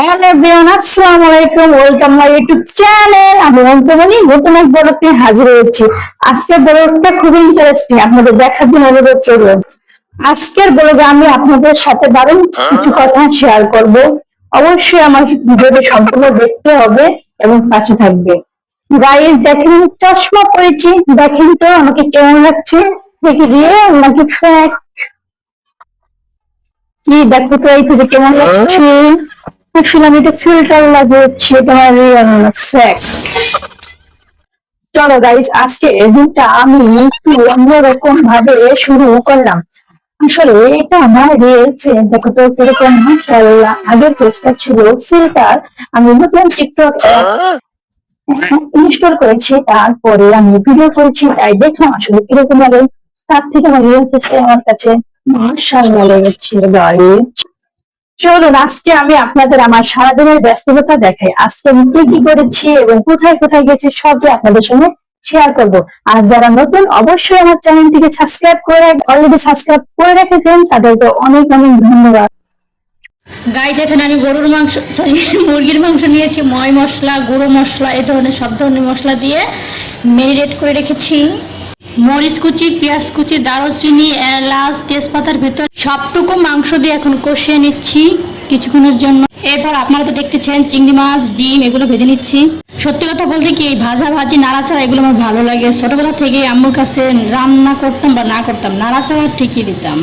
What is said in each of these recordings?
Hello everyone, আসসালামু আলাইকুম। Welcome my YouTube channel. আমি অন্তমণি নতুন এক ব্লগে হাজির হয়েছি। আজকের ব্লগটা খুবই ইন্টারেস্টিং, আপনাদের দেখার জন্য অনুরোধ করব। আজকের ব্লগে আমি আপনাদের সাথে দারুণ কিছু কথা শেয়ার করব। অবশ্যই আমার ভিডিওটি সম্পূর্ণ দেখতে হবে এবং পাশে থাকবে। গাইস দেখেন, চশমা পরেছি, দেখেন তো আমাকে কেমন লাগছে, দেখি রিয়েল নাকি ফেক। কি দেখো তো এই যে কেমন লাগছে। আসলে আমি এটা ফিল্টার লাগিয়েছি, এটা আমার রিয়েল না ফেক। চলো গাইস, আজকে এডিটটা আমি একটু অন্যরকম ভাবে শুরু করলাম। আসলে এটা আমার রিয়েল ফ্রেন্ড, দেখো তো কিরকম মাশাআল্লাহ। আগের পেজটা ছিল ফিল্টার, আমি নতুন টিকটক ইনস্টল করেছি, তারপরে আমি ভিডিও করেছি, তাই দেখলাম আসলে কিরকম লাগে। তার থেকে আমার রিয়েল পেজটা আমার কাছে মাশাআল্লাহ লেগেছে গাইস। চলুন আজকে আমি আপনাদের আমার সারাদিনের ব্যস্ততা দেখাই। আজকে আমি কি কি করেছি এবং কোথায় কোথায় গেছি সবই আপনাদের সঙ্গে শেয়ার করব। আর যারা নতুন, অবশ্যই আমার চ্যানেলটিকে সাবস্ক্রাইব করে অলরেডি সাবস্ক্রাইব করে রেখেছেন, তাদেরকে অনেক অনেক ধন্যবাদ। গাইজ এখানে আমি গরুর মাংস সরি মুরগির মাংস নিয়েছি। ময় মশলা, গুঁড়ো মশলা, এই ধরনের সব ধরনের মশলা দিয়ে ম্যারিনেট করে রেখেছি। মরিচ কুচি, পেঁয়াজ কুচি, দারুচিনি, এলাচ, তেজপাতার ভিতর সবটুকু মাংস দিয়ে এখন কষিয়ে নিচ্ছি কিছুক্ষণের জন্য। এরপর আপনারা তো দেখতেছেন চিংড়ি মাছ, ডিম এগুলো ভেজে নিচ্ছি। সত্যি কথা বলতে কি, ভাজা ভাজি নাড়াচাড়া এগুলো আমার ভালো লাগে। ছোটবেলা থেকে আম্মুর কাছে রান্না করতাম বা না করতাম, নাড়াচাড়া ঠিকই দিতাম।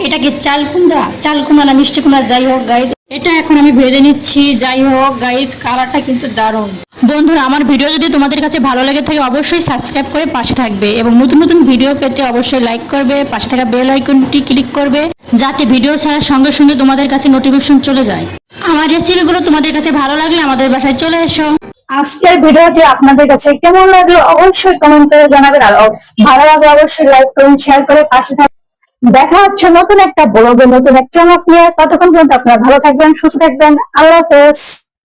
এটা কি চাল কুমড়া, চাল কুমড়া না মিষ্টি কুমড়া, যাই হোক গাইজ, এটা এখন আমি ভেজে নিচ্ছি। যাই হোক গাইজ, কালারটা কিন্তু দারুণ। বন্ধুরা, আমার ভিডিও যদি তোমাদের কাছে ভালো লেগে থাকে অবশ্যই সাবস্ক্রাইব করে পাশে থাকবে এবং নতুন নতুন ভিডিও পেতে অবশ্যই লাইক করবে, পাশে থাকা বেল আইকনটি ক্লিক করবে যাতে ভিডিও ছাড়ার সঙ্গে সঙ্গে তোমাদের কাছে নোটিফিকেশন চলে যায়। আমার রেসিপিগুলো তোমাদের কাছে ভালো লাগলে আমাদের বাসায় চলে এসো। আজকের ভিডিওটি আপনাদের কাছে কেমন লাগলো অবশ্যই কমেন্ট করে জানাবেন, আর ভালো লাগলে অবশ্যই লাইক করুন, শেয়ার করে পাশে থাকবেন। দেখা হচ্ছে নতুন একটা ব্লগে নতুন এক চমক নিয়ে। ততক্ষণ পর্যন্ত আপনারা ভালো থাকবেন, সুস্থ থাকবেন। আল্লাহ হাফেজ।